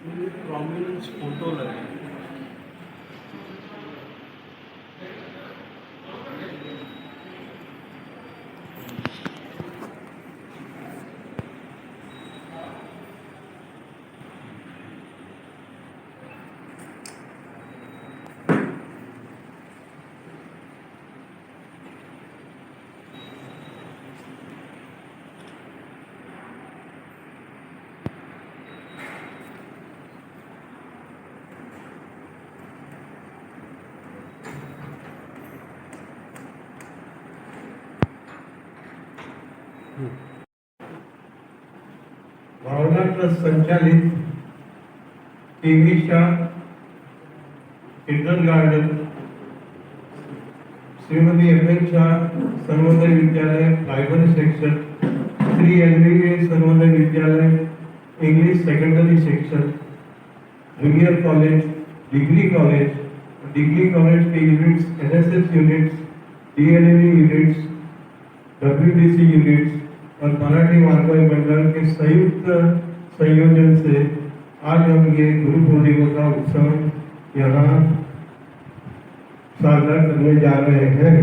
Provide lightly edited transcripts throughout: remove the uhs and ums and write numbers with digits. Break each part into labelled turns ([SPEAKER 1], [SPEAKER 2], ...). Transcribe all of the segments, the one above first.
[SPEAKER 1] Prominence photo लगे।
[SPEAKER 2] Bhavna trust संचालित KV Shah kindergarten, Shrimati MN. Shah Sarvodaya Vidyalaya primary section, Shri NVA. Sarvodaya Vidyalaya English secondary section, junior college, degree college के units, NSS units, DLED units, WDC units और मराठी वाग्मय मंडल के संयुक्त संयोजन से आज हम ये गुरु पूर्णिमा का उत्सव यहाँ साझा करने जा रहे हैं।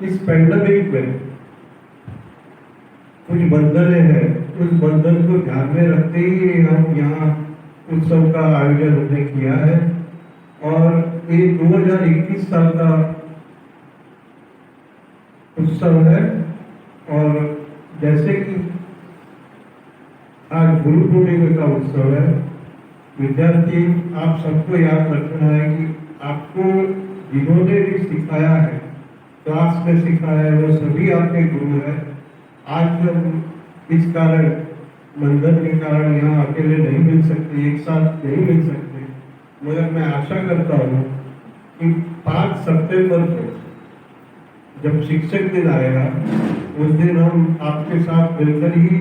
[SPEAKER 2] इस पैंडेमिक में कुछ बंधनें हैं, उस बंधन को ध्यान में रखते ही हम यहाँ उत्सव का आयोजन हमने किया है और ये 2021 साल का उत्सव है। और जैसे कि आज गुरु पूर्णिमा का उत्सव है, विद्यार्थी आप सबको याद रखना है कि आपको जिन्होंने भी सिखाया है, क्लास में सिखाया है, वो सभी आपके गुरु हैं। आज हम इस कारण बंधन के कारण यहाँ अकेले नहीं मिल सकते, एक साथ नहीं मिल सकते, मगर मैं आशा करता हूँ कि 5 सितंबर को जब शिक्षक दिन आएगा उस दिन हम आपके साथ मिलकर ही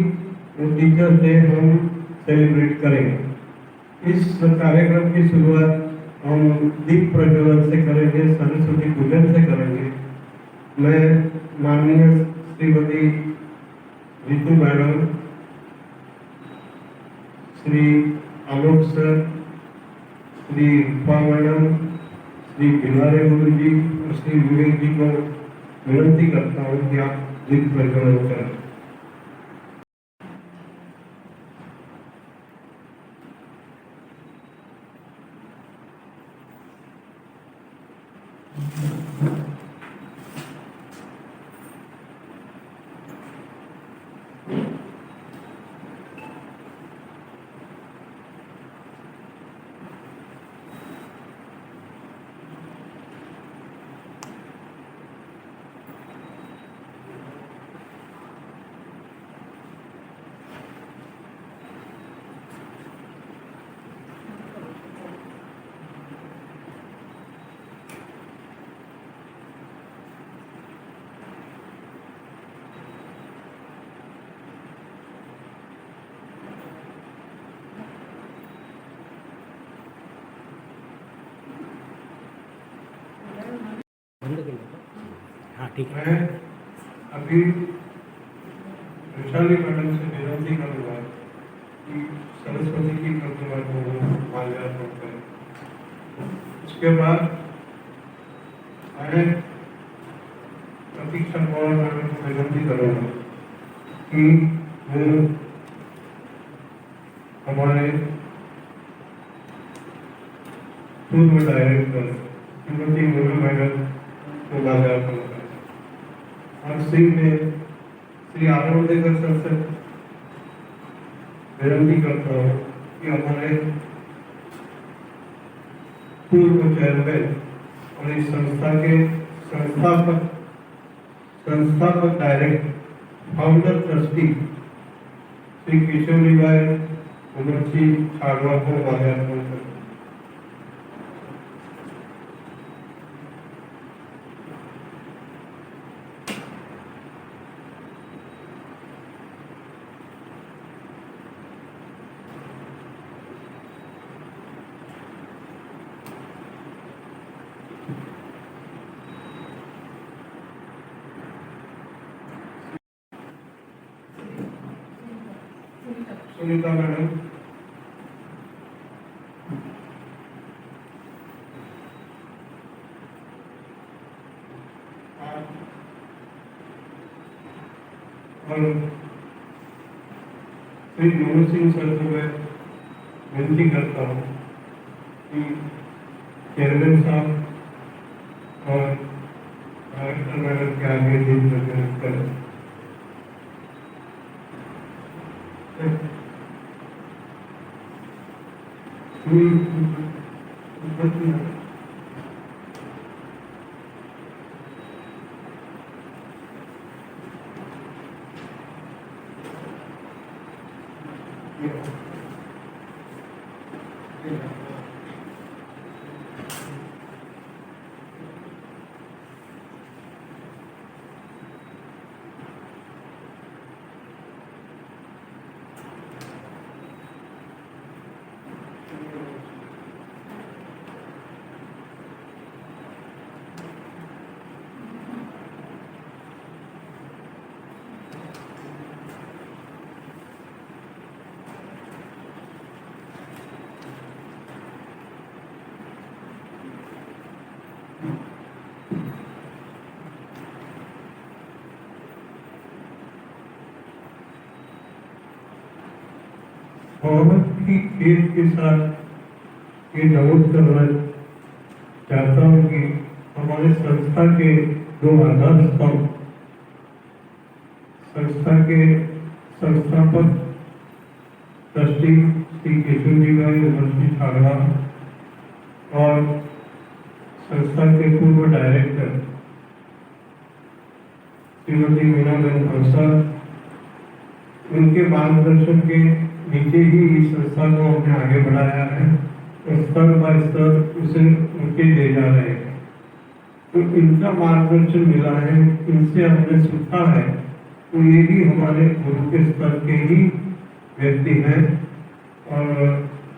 [SPEAKER 2] वो टीचर्स डे हम सेलिब्रेट करेंगे। इस कार्यक्रम की शुरुआत हम दीप प्रज्वलन से करेंगे, सरस्वती पूजन से करेंगे। मैं माननीय श्रीमती रितु मैडम, श्री आलोक सर, श्री रूपा मैडम, श्री बिहारी गुरु जी और श्री विवेक जी को विनती करता हूँ कि आप दीप प्रज्वलन करें।
[SPEAKER 1] हाँ ठीक है।
[SPEAKER 2] मैं अभी वैशाली मैडम से विनती करूँगा कि सरस्वती की प्रतिमा को माल्यार्पण करें। उसके बाद मैं प्रतीक्षा पवार मैडम को विनती करूँगा कि वो हमारे पूर्व डायरेक्टर श्रीमती मोनू मैडम को माल्यार्पण करें। और श्री आरोग्य सर से विनती करता हूँ कि हमारे पूर्व चेयरमैन और इस संस्था के संस्थापक director founder trustee Shri Kishori भाई उमरजी छाड़वा को माल्यार्पण करें। सुनीता मैडम, और श्री गुरु सिंह सर को मैं विनती करता हूँ कि चेयरमैन साहब और डायरेक्टर मैडम के आगे दिन प्रेजेंट करें। बहुत ही खेत के साथ ये नोट करना चाहता हूँ कि हमारे संस्था के दो आधार स्तंभ, संस्था के संस्थापक ट्रस्टी श्री केशवजी भाई उमरजी छागड़ा और संस्था के पूर्व डायरेक्टर श्रीमती मीनाबेन हंसा, उनके मार्गदर्शन के नीचे ही इस संस्था को हमने आगे बढ़ाया है और स्तर बाय स्तर उसे उनके ले जा रहे हैं। तो इनका मार्गदर्शन मिला है, इनसे हमने सीखा है, तो ये भी हमारे गुरु के स्तर के ही व्यक्ति हैं और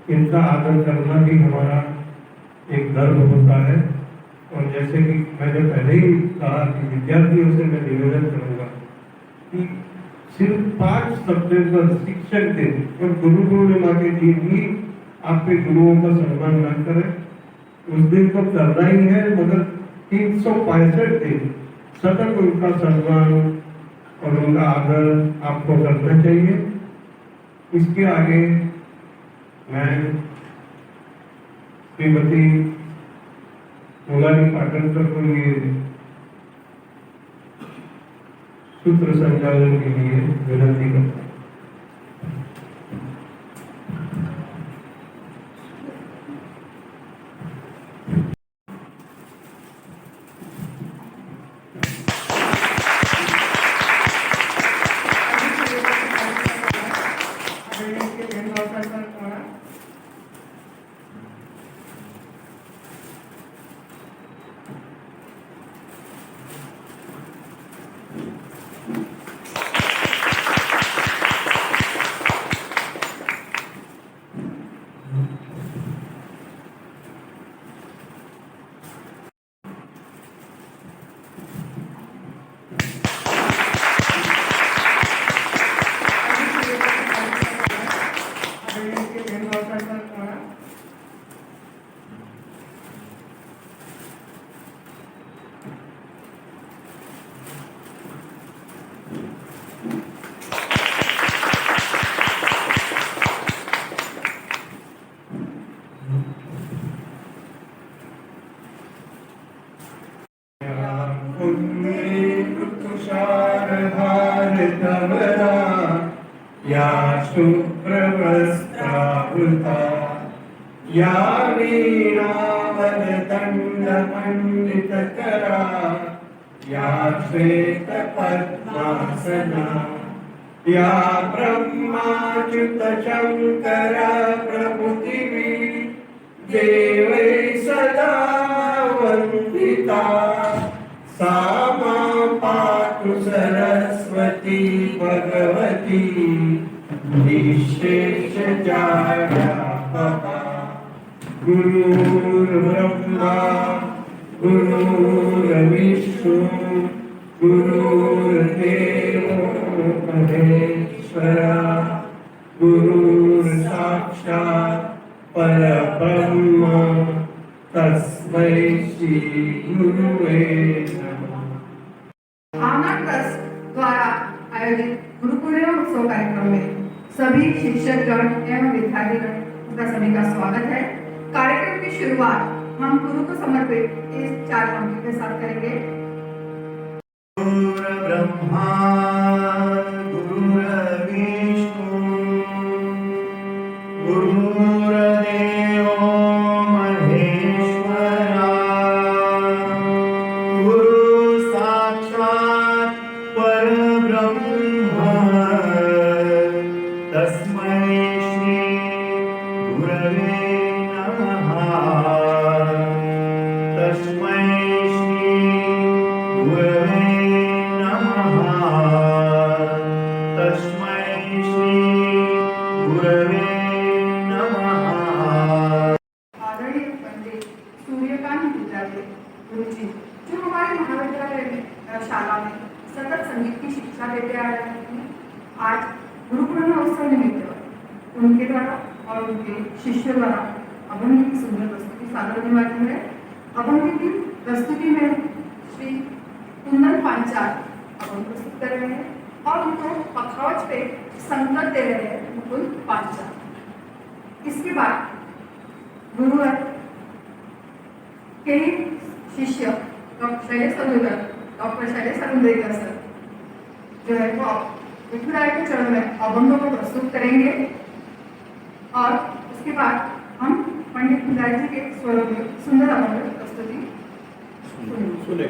[SPEAKER 2] इनका आदर करना भी हमारा एक गर्व होता है। और जैसे कि मैंने पहले ही कहा कि विद्यार्थियों से मैं निवेदन करूँगा कि सिर्फ 5 सितंबर शिक्षक दिन और गुरु पूर्णिमा के दिन ही आपके गुरुओं का सम्मान न करें, उस दिन तो करना ही है, मगर 365 दिन सतत उनका सम्मान और उनका आदर आपको करना चाहिए। इसके आगे मैं श्रीमती मोलानी पाटनकर को ये सूत्र संचालन के लिए विनती करता हूँ। या शुभ्रवस्त्रावृता या वीणावरदण्डमण्डितकरा या श्वेतपद्मासना या ब्रह्माच्युतशङ्कर प्रभृतिवी देवै सदा वन्दिता सा मां पातु सरस्वती भगवती निःशेषजाड्यापहा। गुरुर्ब्रह्मा गुरुर्विष्णु गुरुर्देवो महेश्वरा गुरुर्साक्षात् परब्रह्म तस्मै श्री गुरुवे नमः।
[SPEAKER 3] भावना ट्रस्ट द्वारा आयोजित गुरुपूर्णिमा उत्सव कार्यक्रम में सभी शिक्षकगण एवं विद्यार्थीगण का सभी का स्वागत है। कार्यक्रम की शुरुआत हम गुरु को समर्पित इस 4 पंक्ति के साथ करेंगे।
[SPEAKER 4] गुरुर्ब्रह्मा गुरुर्विष्णु गुरुर्देवो महेश्वरा गुरु साक्षात् परब्रह्म तस्मै श्री गुरवे नमः तस्मै श्री गुरवे तस्मै श्री गुरवे नमः।
[SPEAKER 3] आदरणीय पंडित सूर्यकांत विद्यालय गुरुजी जो हमारे महाविद्यालय में शाला में सतत संगीत की शिक्षा देते आ रहे हैं, आज गुरुपूर्णिमा उत्सव निमित्त उनके द्वारा और उनके शिष्यों द्वारा अभंग की सुंदर प्रस्तुति सादर होने वाली है। अभंग की प्रस्तुति में श्री कुंदन पांचाल अभंग प्रस्तुत कर रहे हैं और उनको पखावज पे संगत दे रहे हैं मुकुंद पांचाल। इसके बाद गुरु के शिष्य डॉक्टर शैलेश अरुंधेकर सर जो है वो विठुराय के चरण में अभंगों को प्रस्तुत करेंगे और उसके बाद हम पंडित पिंडारी जी के स्वरों में सुंदर अभंग प्रस्तुति
[SPEAKER 1] सुने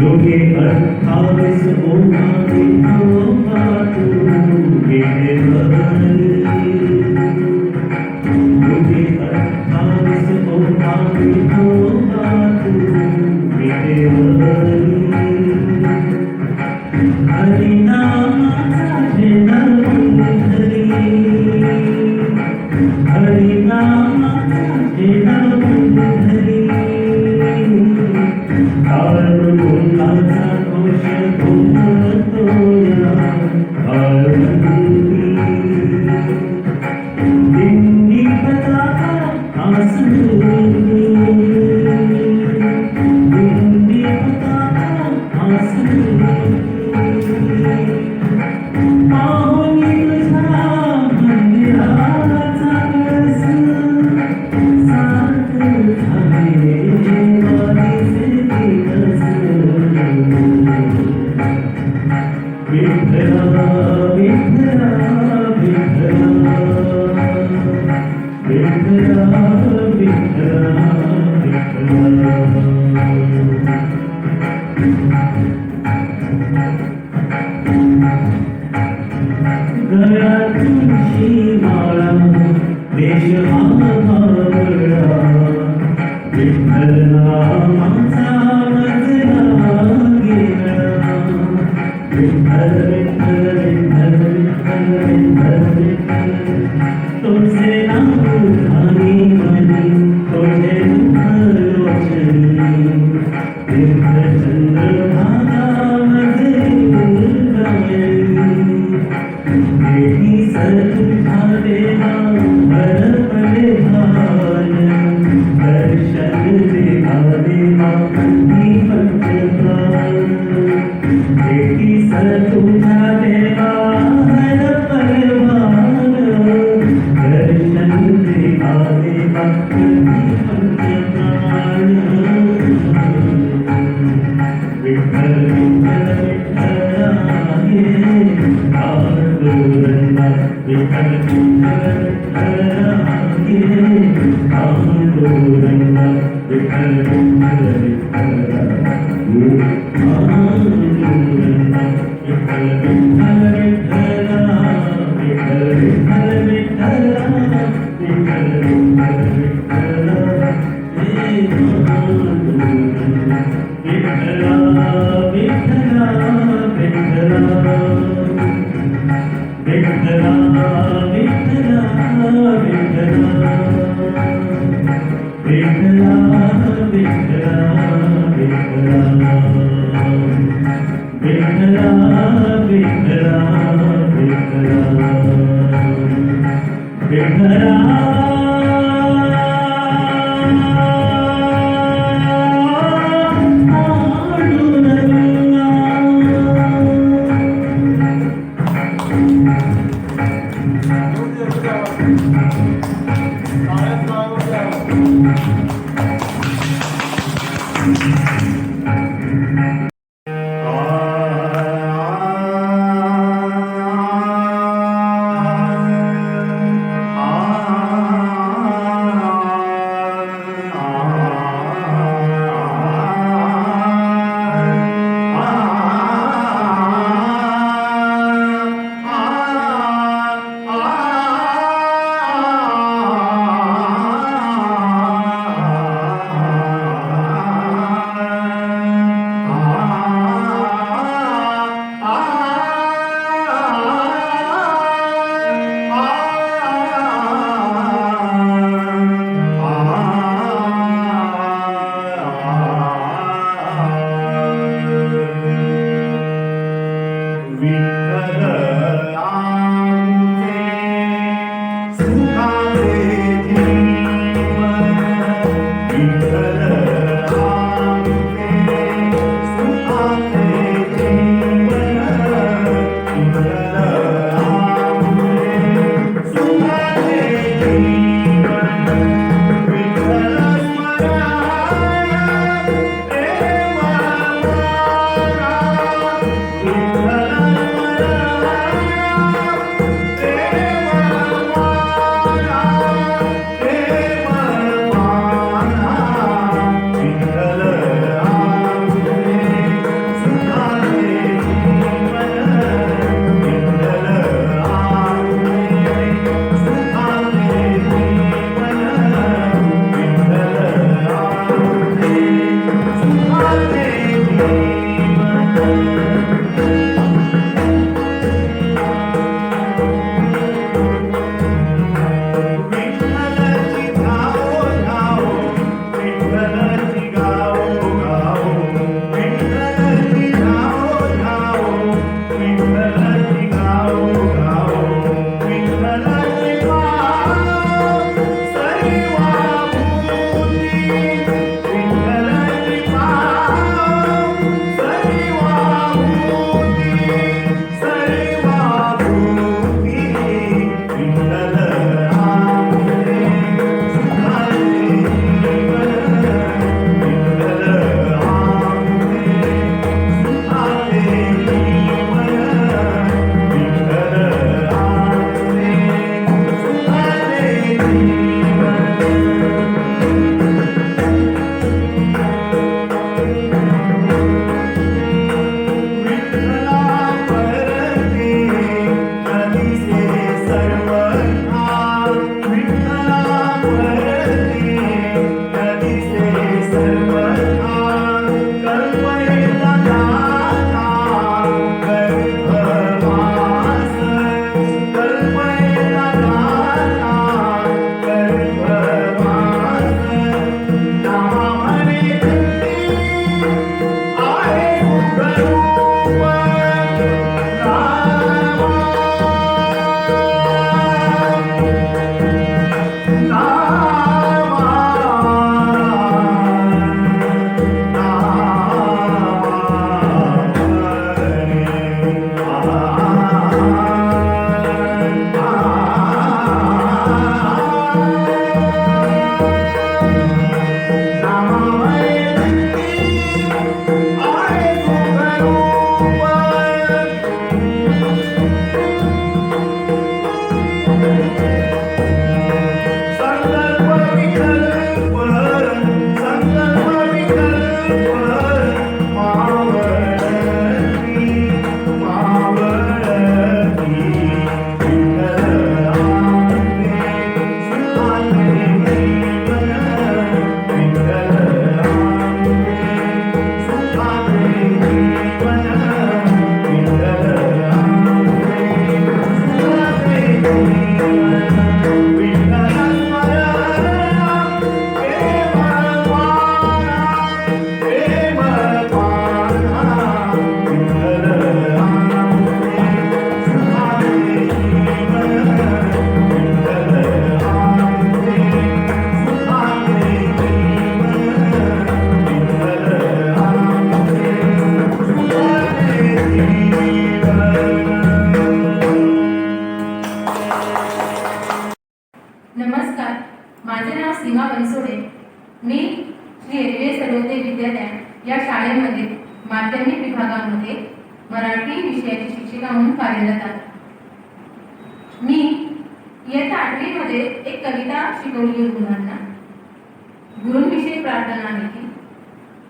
[SPEAKER 5] योगे 28 ओमा विठोबा तू विठेवरी योगे 28 ओमा विठोबा तू विठेवरी हरि नामाचा झेंडा धरी हरि नामाचा झेंडा धरी गुणाचा दोष घुमतोया दिंडी पताका आसुरी दिंडी पताका आसुरी पाहुणी तुझा मंदिराचा कळस सारखं झाले वारीचे दिवस विठ्ठला विठ्ठला विठ्ठला विठ्ठला विठ्ठला गळ्यात तुळशी माळा देश हा भावळा विठ्ठल नामाचा मजला गेला विठ्ठल विठ्ठल विठ्ठल विठ्ठल विठ्ठल विठ्ठल तुझे नाम धानी मनी तुझे दुःख रोचनी तीर्थचंद्र भागामध्ये गायली देही सर तुझा देवा भर पडे भान दर्शन देवा देवा मी पंचप्राण देही सर तुझा देवा भर पडे भान दर्शन देवा देवा मी पंचप्राण विठ्ठल विठ्ठल विठ्ठल आहे पांडुरंगा विठ्ठल विठ्ठल विठ्ठल आहे पांडुरंगा विठ्ठल विठ्ठल विठ्ठल पांडुरंगा विठ्ठल विठ्ठल विठ्ठल विठ्ठल विठ्ठल विठ्ठल विठ्ठल विठ्ठल विठ्ठल हे पांडुरंगा विठ्ठला विठ्ठला विठ्ठला विठ्ठला विठ्ठला विठ्ठला विठ्ठला विठ्ठला विठ्ठला विठ्ठला विठ्ठला विठ्ठला
[SPEAKER 6] माझे नाव सीमा बनसोडे. मी श्री एरवे सर्वोदय विद्यालय या शाळेमध्ये माध्यमिक विभागामध्ये मराठी विषयाची शिक्षिका म्हणून कार्यरत आहे. मी इयत्ता 8वी मध्ये एक कविता शिकवली मुलांना. गुरूंविषयी प्रार्थना आहे ती.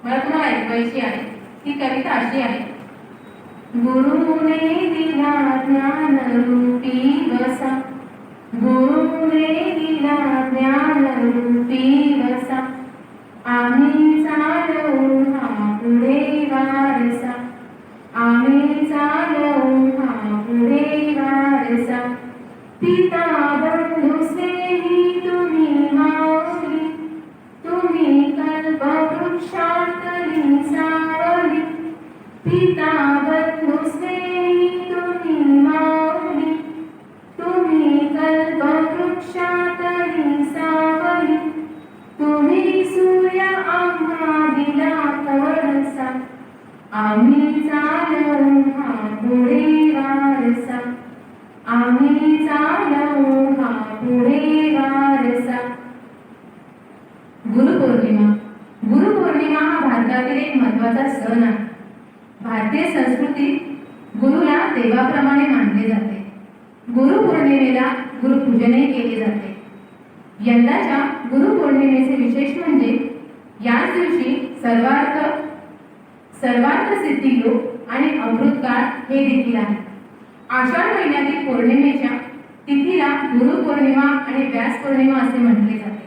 [SPEAKER 6] मला तुम्हाला ऐकवायची आहे. ती कविता अशी आहे. गुरुने दिला ज्ञान रूपी वसा, गुरुने दिला ज्ञान रूपी वसा, आम्ही चालवू हा पुढे वारसा, आम्ही चालवू हा पुढे वारसा. पिता बंधू स्नेही तुम्ही माऊली, तुम्ही कल्पवृक्षातली सावली. पिता बंधू स्नेही तुम्ही माऊली, तुम्ही कल्पवृक्षातली सावली. तुम्ही सूर्य आम्हा दिला थोडसा, आम्ही चालवू हा पुढे वारसा, आम्ही चालवू हा पुढे वारसा. गुरुपौर्णिमा. गुरुपौर्णिमा हा भारतातील एक महत्त्वाचा सण आहे. भारतीय संस्कृतीत गुरुला देवाप्रमाणे मानले जाते. गुरुपौर्णिमेला गुरुपूजनही केले जाते. यंदाच्या गुरुपौर्णिमेचे विशेष म्हणजे याच दिवशी सर्वार्थ सिद्धी योग आणि अमृतकाळ हे देखील आहे. आषाढ महिन्यातील पौर्णिमेच्या तिथीला गुरुपौर्णिमा आणि व्यास पौर्णिमा असे म्हटले जाते.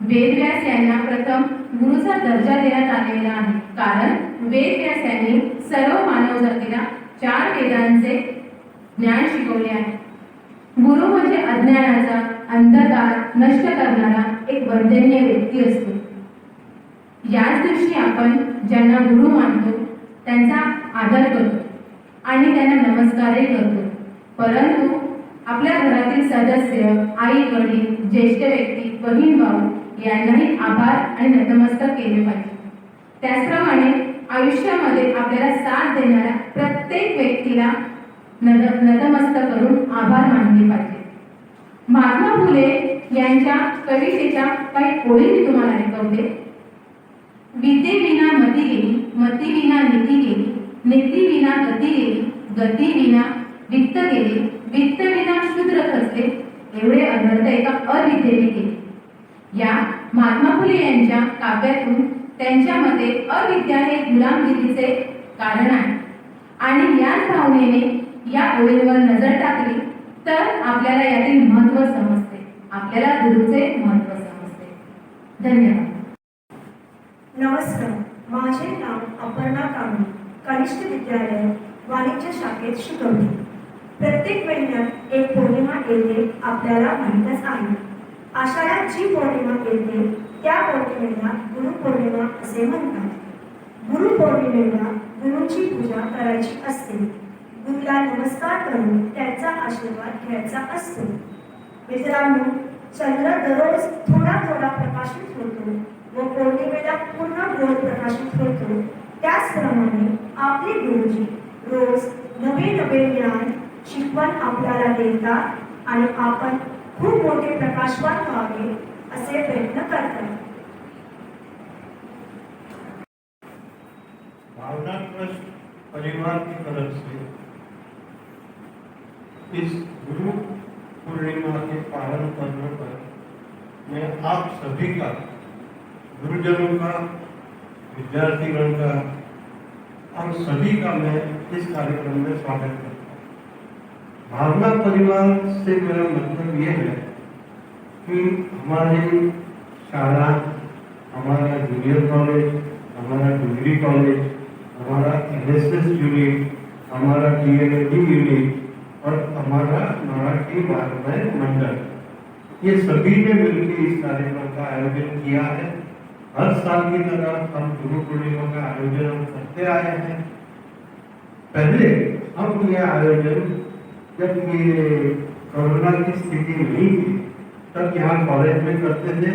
[SPEAKER 6] वेदव्यास यांना प्रथम गुरुचा दर्जा देण्यात आलेला आहे, कारण वेदव्यास यांनी सर्व मानव जातीला 4 वेदांचे ज्ञान शिकवले आहे. गुरु म्हणजे अज्ञानाचा अंधकार नष्ट करणारा एक वंदनीय व्यक्ती असतो. याच दिवशी आपण ज्यांना गुरु मानतो त्यांचा आदर करतो आणि त्यांना नमस्कारही करतो. परंतु आपल्या घरातील सदस्य, आई वडील, ज्येष्ठ व्यक्ती, बहीण भाऊ यांनाही आभार आणि नतमस्तक केले पाहिजे. त्याचप्रमाणे आयुष्यामध्ये आपल्याला साथ देणाऱ्या प्रत्येक व्यक्तीला नतमस्तक करून आभार मानले पाहिजे. महात्मा फुले यांच्या कवितेच्या काही ओळी मी तुम्हाला ऐकवते. विद्येविना मती गेली, मतीविना नीती गेली, नीतीविना गती गेली, गतीविना वित्त गेली, वित्तविना शूद्र खचले, एवढे अनर्थ एका अविद्येने केले. या महात्मा फुले यांच्या काव्यातून त्यांच्या मते अविद्या हे गुलामगिरीचे कारण आहे आणि याच भावनेने या ओळींवर नजर टाकली तर आपल्याला यातील महत्त्व समजते, आपल्याला गुरुचे महत्त्व समजते. धन्यवाद.
[SPEAKER 7] नमस्कार, माझे नाव अपर्णा कांबळे, कनिष्ठ विद्यालय वाणिज्य शाखेत शिकवते. प्रत्येक महिन्यात एक पौर्णिमा येते आपल्याला माहीतच आहे. आषाढात जी पौर्णिमा येते त्या पौर्णिमेला गुरुपौर्णिमा असे म्हणतात. गुरुपौर्णिमेला गुरुची पूजा करायची असते. गुरुला नमस्कार करून त्यांचा आशीर्वाद घ्यायचा असतो. मित्रांनो, चंद्र दररोज थोडा थोडा प्रकाशित होतो व पौर्णिमेला पूर्ण गोल प्रकाशित होतो. त्याचप्रमाणे आपले गुरुजी रोज नवे नवे ज्ञान शिकवण आपल्याला देतात आणि आपण खूप मोठे प्रकाशवान व्हावे असे प्रयत्न करतात.
[SPEAKER 2] भावना ट्रस्ट परिवार की तरफ से इस गुरु पूर्णिमा के पालन करने पर मैं आप सभी का, गुरुजनों का, विद्यार्थीगण का और सभी का मैं इस कार्यक्रम में स्वागत करता हूँ. भावना परिवार से मेरा मतलब ये है कि हमारी शाला, हमारा जूनियर कॉलेज, हमारा डिग्री कॉलेज, हमारा एनएसएस यूनिट, हमारा डीएलएडी यूनिट और हमारा मराठी वाग्मय मंडल, ये सभी ने मिलकर इस कार्यक्रम का आयोजन किया है. हर साल की तरह हम गुरु पूर्णिमा का आयोजन करते आए हैं. पहले हम यह आयोजन जब ये कोरोना की स्थिति नहीं थी तब यहाँ कॉलेज में करते थे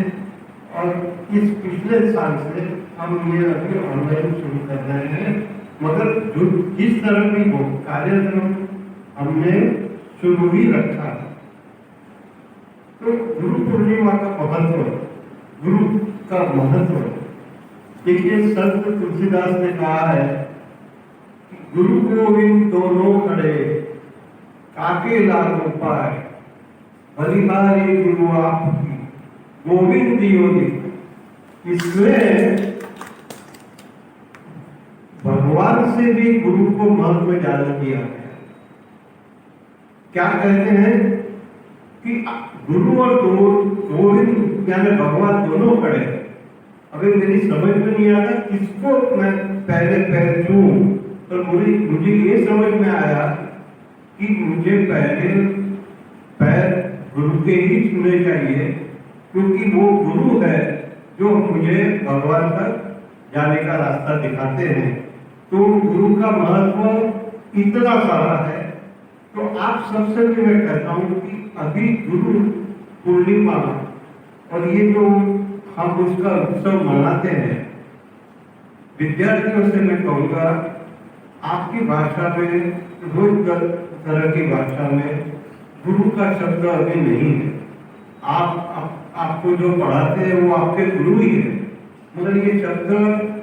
[SPEAKER 2] और इस पिछले साल से हम ये अभी ऑनलाइन शुरू कर रहे हैं. मगर जो जिस तरह भी हो कार्यक्रम हमने शुरू ही रखा. तो गुरु पूर्णिमा पूर्णिमा का महत्व, गुरु का महत्व, देखिए संत तुलसीदास ने कहा है कि गुरु गोविंद दोनों खड़े काके लागो पाए, बलिहारी गुरु आपकी गोविंद दियो दी। इसमें भगवान से भी गुरु को महत्व ज्यादा दिया गया। क्या कहते हैं कि गुरु और गोविंद यानी भगवान दोनों खड़े हैं। अभी मेरी समझ में नहीं आता किसको मैं पहले पैर छूं, तो मुझे ये समझ में आया कि मुझे पहले पैर गुरु के ही छूने चाहिए, क्योंकि वो गुरु है जो मुझे भगवान तक जाने का रास्ता दिखाते हैं। तो गुरु का महत्व इतना सारा है। तो आप सबसे भी मैं कहता हूँ कि अभी गुरु पूर्णिमा और ये जो हम उसका उत्सव मनाते हैं, विद्यार्थियों से मैं कहूँगा आपकी भाषा में, रोज तरह की भाषा में गुरु का शब्द अभी नहीं है। आपको जो पढ़ाते हैं वो आपके गुरु ही है, मगर ये शब्द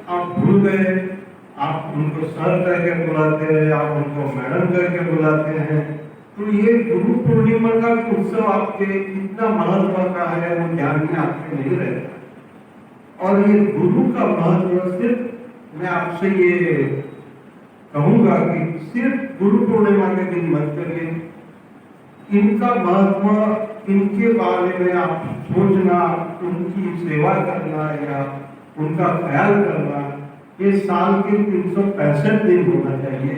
[SPEAKER 2] आप भूल गए। आप उनको सर करके बुलाते हैं, आप उनको मैडम करके बुलाते हैं। तो ये गुरु पूर्णिमा का उत्सव आपके इतना महत्व का है वो ध्यान में आपके नहीं रहता। और ये गुरु का महत्व सिर्फ मैं आपसे ये कहूंगा कि सिर्फ गुरु पूर्णिमा के दिन मत करिए। इनका महत्व, इनके बारे में आप सोचना, उनकी सेवा करना या उनका ख्याल करना, ये साल के 365 दिन होना चाहिए,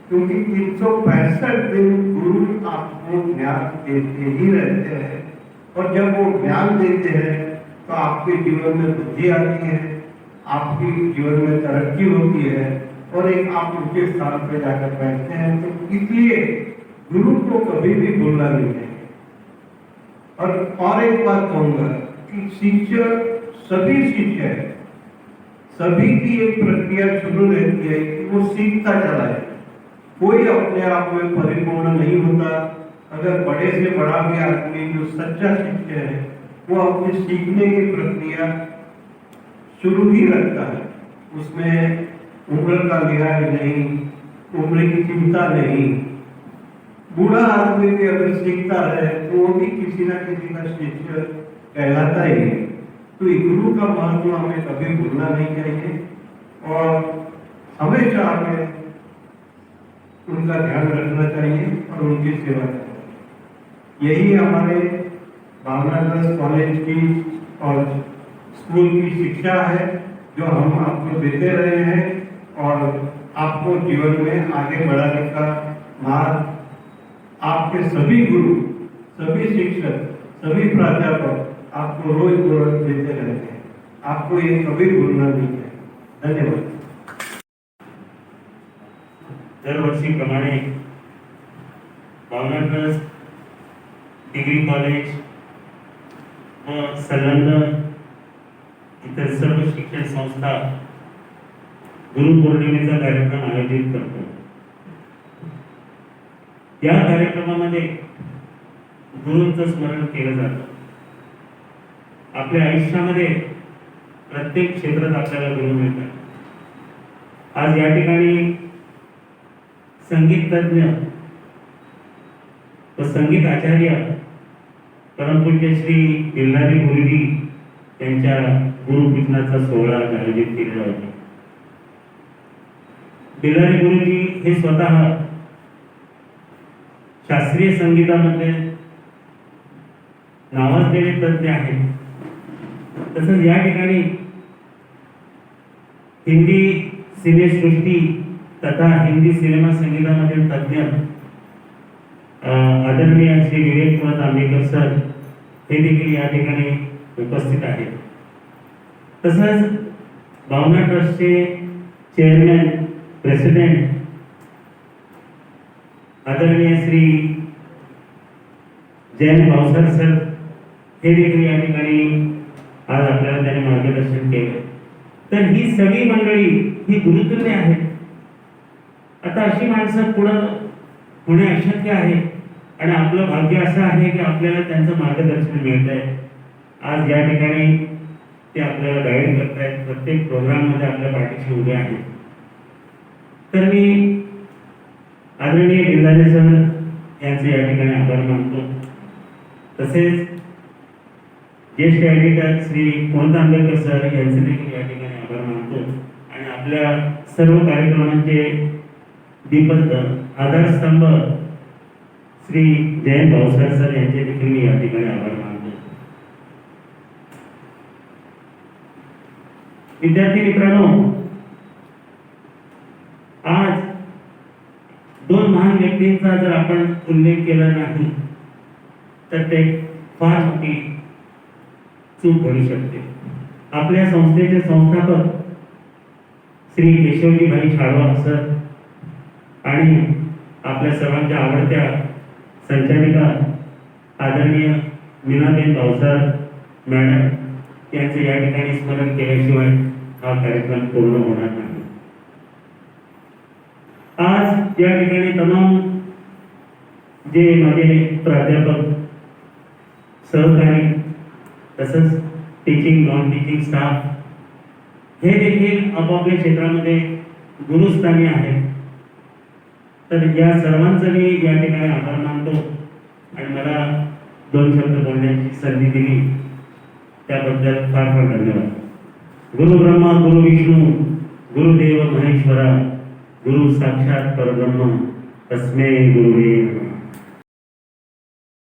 [SPEAKER 2] क्योंकि 365 दिन गुरु आपको ज्ञान देते ही रहते हैं। और जब वो ज्ञान देते हैं तो आपके जीवन में बुद्धि आती है, आपके जीवन में तरक्की होती है और एक आप उनके स्थान पर जाकर बैठते हैं। तो इसलिए गुरु को कभी भी भूलना नहीं चाहिए। और एक बात कहूंगा कि शिक्षक, सभी शिक्षक, सभी की एक प्रक्रिया शुरू रहती है कि वो सीखता चला है। कोई अपने आप में परिपूर्ण नहीं होता। अगर बड़े से बड़ा भी आदमी जो सच्चा शिक्षक है वो अपने सीखने की प्रक्रिया शुरू ही रखता है। उसमें उम्र का लिहाज नहीं, उम्र की चिंता नहीं। बूढ़ा आदमी भी अगर सीखता है तो वो भी किसी ना किसी का शिक्षक कहलाता ही है। तो गुरु का महत्व हमें कभी भूलना नहीं चाहिए और हमेशा हमें उनका ध्यान रखना चाहिए और उनकी सेवा करना चाहिए। यही हमारे भावना ट्रस्ट कॉलेज की और स्कूल की शिक्षा है जो हम आपको देते रहे हैं और आपको जीवन में आगे बढ़ाने का मार्ग आपके सभी गुरु, सभी शिक्षक, सभी प्राध्यापक आपको रोज देते रहते हैं। आपको ये कभी भूलना नहीं है। धन्यवाद।
[SPEAKER 5] दरवर्षीप्रमाणे भावना ट्रस्ट, डिग्री कॉलेज व संलग्न इतर सर्व शिक्षण संस्था गुरुपौर्णिमेचा कार्यक्रम आयोजित करतो। या कार्यक्रमामध्ये गुरूंचं स्मरण केलं जातं। आपल्या आयुष्यामध्ये प्रत्येक क्षेत्रात आपल्याला गुरु मिळतात। आज या ठिकाणी संगीत तज्ञ व संगीत आचार्य परमपूज्य श्री बिल्लारी गुरुजी यांच्या गुरुपूजनाचा सोहळा आयोजित केलेला होता। बिल्लारी गुरुजी हे स्वतः शास्त्रीय संगीतामध्ये नावाजलेले तज्ञ आहेत। तसंच या ठिकाणी हिंदी सिनेसृष्टी तथा हिंदी सिनेमा संगीतामधील तज्ञ आदरणीय श्री विवेक आंबेकर सर हे देखील या ठिकाणी उपस्थित आहेत। तसंच भावना ट्रस्टचे चेअरमॅन, प्रेसिडेंट आदरणीय श्री जयंत भावसार सर हे देखील या ठिकाणी आज आपल्याला त्यांनी मार्गदर्शन केले। तर ही सगळी मंडळी ही गुरुतुल्य आहेत। आता अशी माणसं पुढे होणे अशक्य आहे आणि आपलं भाग्य असं आहे की आपल्याला त्यांचं मार्गदर्शन मिळत आहे। आज या ठिकाणी ते आपल्याला गाईड करतायत, प्रत्येक प्रोग्राममध्ये आपल्या पाठीशी उभे आहेत. तर मी आदरणीय गिंधारे सर यांचे या ठिकाणी आभार मानतो. तसेच ज्येष्ठ एडिटर श्री कोणत आंबेडकर सर यांचे देखील या ठिकाणी आभार मानतो. आणि आपल्या सर्व कार्यक्रमांचे दीपक आधारस्तंभ श्री जयंत भाऊसाहेब सर यांचे देखील मी या ठिकाणी आभार मानतो. विद्यार्थी मित्रांनो, आज दोन महान व्यक्तींचा जर आपण उल्लेख केला नाही तर ते फार मोठी चूक घडू शकते. आपल्या संस्थेचे संस्थापक श्री केशवजीभाई शाळवा सर आणि आपल्या सर्वांच्या आवडत्या संचालिका आदरणीय मीनाबेन भाऊसाहेब मॅडम यांचे या ठिकाणी स्मरण केल्याशिवाय हा कार्यक्रम पूर्ण होणार नाही. आज या ठिकाणी तमाम जे माझे प्राध्यापक, सहकारी, तसंच टीचिंग नॉन टीचिंग स्टाफ हे देखील आपापल्या क्षेत्रामध्ये गुरुस्थानी आहेत. तर या सर्वांचं मी या ठिकाणी आभार मानतो आणि मला दोन शब्द बोलण्याची संधी दिली त्याबद्दल फार फार धन्यवाद. गुरु ब्रह्मा गुरु विष्णू गुरुदेव महेश्वरा गुरु साक्षात परब्रह्म तस्मै गुरुवे नमः.